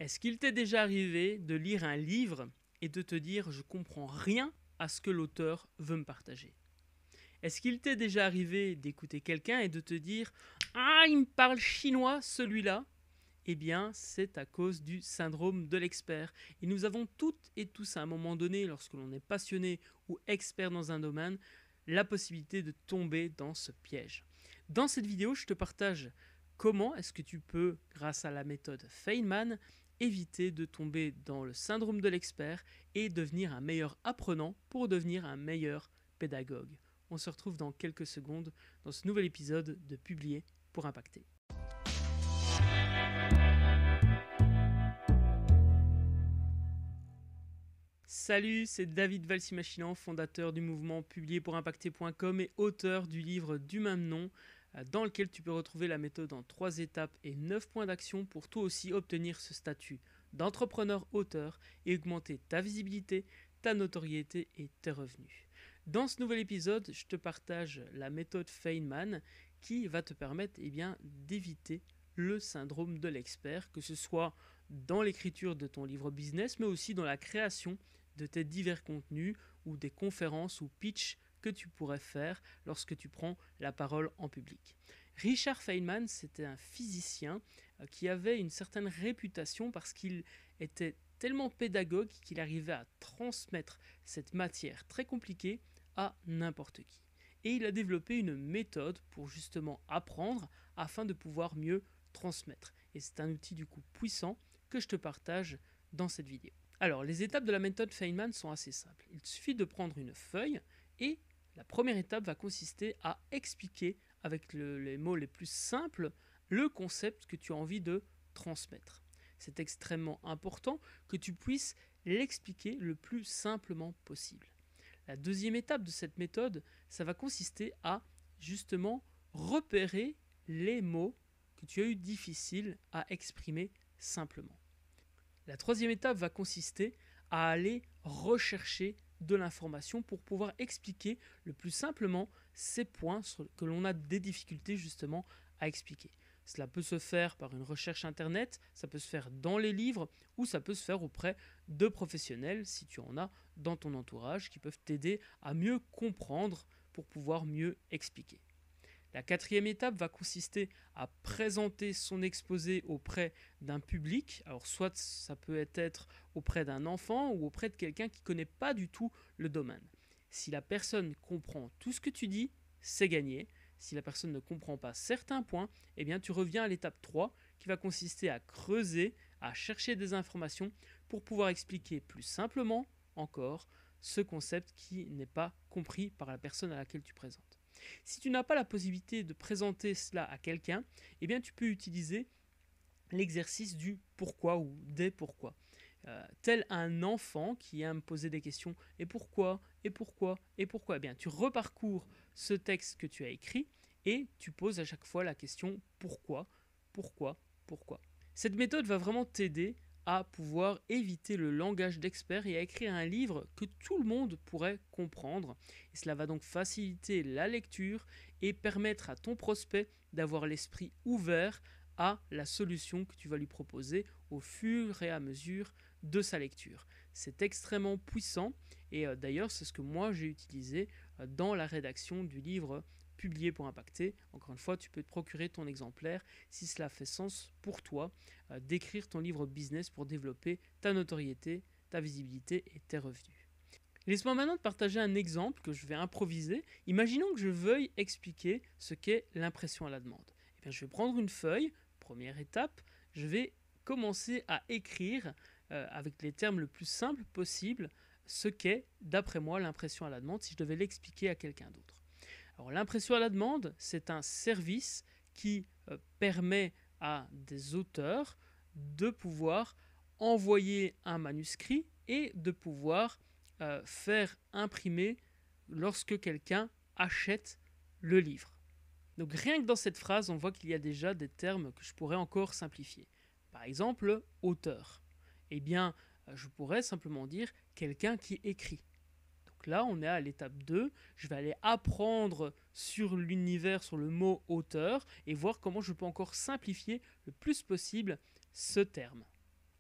Est-ce qu'il t'est déjà arrivé de lire un livre et de te dire je comprends rien à ce que l'auteur veut me partager? Est-ce qu'il t'est déjà arrivé d'écouter quelqu'un et de te dire ah, il me parle chinois celui-là? Eh bien, c'est à cause du syndrome de l'expert. Et nous avons toutes et tous à un moment donné, lorsque l'on est passionné ou expert dans un domaine, la possibilité de tomber dans ce piège. Dans cette vidéo, je te partage comment est-ce que tu peux, grâce à la méthode Feynman, éviter de tomber dans le syndrome de l'expert et devenir un meilleur apprenant pour devenir un meilleur pédagogue. On se retrouve dans quelques secondes dans ce nouvel épisode de Publier pour impacter. Salut, c'est David Valsimachinan, fondateur du mouvement publierpourimpacter.com et auteur du livre du même nom, dans lequel tu peux retrouver la méthode en 3 étapes et 9 points d'action pour toi aussi obtenir ce statut d'entrepreneur-auteur et augmenter ta visibilité, ta notoriété et tes revenus. Dans ce nouvel épisode, je te partage la méthode Feynman qui va te permettre d'éviter le syndrome de l'expert, que ce soit dans l'écriture de ton livre business, mais aussi dans la création de tes divers contenus ou des conférences ou pitch que tu pourrais faire lorsque tu prends la parole en public. Richard Feynman, c'était un physicien qui avait une certaine réputation parce qu'il était tellement pédagogue qu'il arrivait à transmettre cette matière très compliquée à n'importe qui. Et il a développé une méthode pour justement apprendre afin de pouvoir mieux transmettre. Et c'est un outil du coup puissant que je te partage dans cette vidéo. Alors, les étapes de la méthode Feynman sont assez simples. Il suffit de prendre une feuille et la première étape va consister à expliquer avec les mots les plus simples le concept que tu as envie de transmettre. C'est extrêmement important que tu puisses l'expliquer le plus simplement possible. La deuxième étape de cette méthode, ça va consister à justement repérer les mots que tu as eu difficile à exprimer simplement. La troisième étape va consister à aller rechercher de l'information pour pouvoir expliquer le plus simplement ces points que l'on a des difficultés justement à expliquer. Cela peut se faire par une recherche internet, ça peut se faire dans les livres ou ça peut se faire auprès de professionnels si tu en as dans ton entourage qui peuvent t'aider à mieux comprendre pour pouvoir mieux expliquer. La quatrième étape va consister à présenter son exposé auprès d'un public. Alors soit ça peut être auprès d'un enfant ou auprès de quelqu'un qui ne connaît pas du tout le domaine. Si la personne comprend tout ce que tu dis, c'est gagné. Si la personne ne comprend pas certains points, eh bien tu reviens à l'étape 3 qui va consister à creuser, à chercher des informations pour pouvoir expliquer plus simplement encore ce concept qui n'est pas compris par la personne à laquelle tu présentes. Si tu n'as pas la possibilité de présenter cela à quelqu'un, eh bien tu peux utiliser l'exercice du pourquoi ou des pourquoi. Tel un enfant qui aime poser des questions et pourquoi, et pourquoi, et pourquoi. Eh bien, tu reparcours ce texte que tu as écrit et tu poses à chaque fois la question pourquoi, pourquoi, pourquoi. Cette méthode va vraiment t'aider à pouvoir éviter le langage d'expert et à écrire un livre que tout le monde pourrait comprendre. Et cela va donc faciliter la lecture et permettre à ton prospect d'avoir l'esprit ouvert à la solution que tu vas lui proposer au fur et à mesure de sa lecture. C'est extrêmement puissant et d'ailleurs c'est ce que moi j'ai utilisé dans la rédaction du livre Publier pour impacter. Encore une fois, tu peux te procurer ton exemplaire si cela fait sens pour toi d'écrire ton livre business pour développer ta notoriété, ta visibilité et tes revenus. Laisse-moi maintenant te partager un exemple que je vais improviser. Imaginons que je veuille expliquer ce qu'est l'impression à la demande. Eh bien, je vais prendre une feuille, première étape, je vais commencer à écrire avec les termes le plus simples possible ce qu'est, d'après moi, l'impression à la demande si je devais l'expliquer à quelqu'un d'autre. Alors, l'impression à la demande, c'est un service qui permet à des auteurs de pouvoir envoyer un manuscrit et de pouvoir faire imprimer lorsque quelqu'un achète le livre. Donc rien que dans cette phrase, on voit qu'il y a déjà des termes que je pourrais encore simplifier. Par exemple, auteur. Eh bien, je pourrais simplement dire quelqu'un qui écrit. Donc là, on est à l'étape 2. Je vais aller apprendre sur l'univers, sur le mot auteur, et voir comment je peux encore simplifier le plus possible ce terme.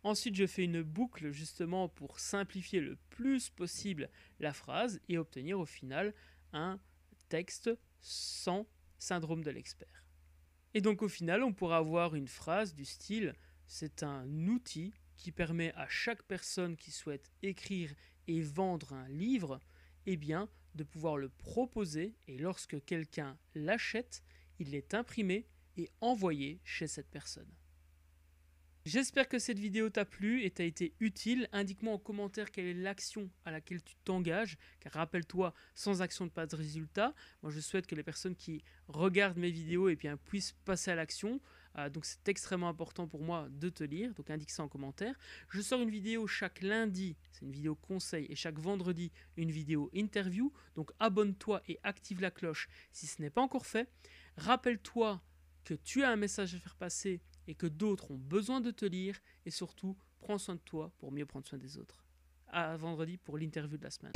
Ensuite, je fais une boucle justement pour simplifier le plus possible la phrase et obtenir au final un texte sans syndrome de l'expert. Et donc au final, on pourra avoir une phrase du style « C'est un outil qui permet à chaque personne qui souhaite écrire et vendre un livre eh bien, de pouvoir le proposer et lorsque quelqu'un l'achète, il est imprimé et envoyé chez cette personne. » J'espère que cette vidéo t'a plu et t'a été utile. Indique-moi en commentaire quelle est l'action à laquelle tu t'engages, car rappelle-toi, sans action, pas de résultat. Moi, je souhaite que les personnes qui regardent mes vidéos puissent passer à l'action. Donc, c'est extrêmement important pour moi de te lire. Donc, indique ça en commentaire. Je sors une vidéo chaque lundi, c'est une vidéo conseil, et chaque vendredi, une vidéo interview. Donc, abonne-toi et active la cloche si ce n'est pas encore fait. Rappelle-toi que tu as un message à faire passer et que d'autres ont besoin de te lire, et surtout, prends soin de toi pour mieux prendre soin des autres. À vendredi pour l'interview de la semaine.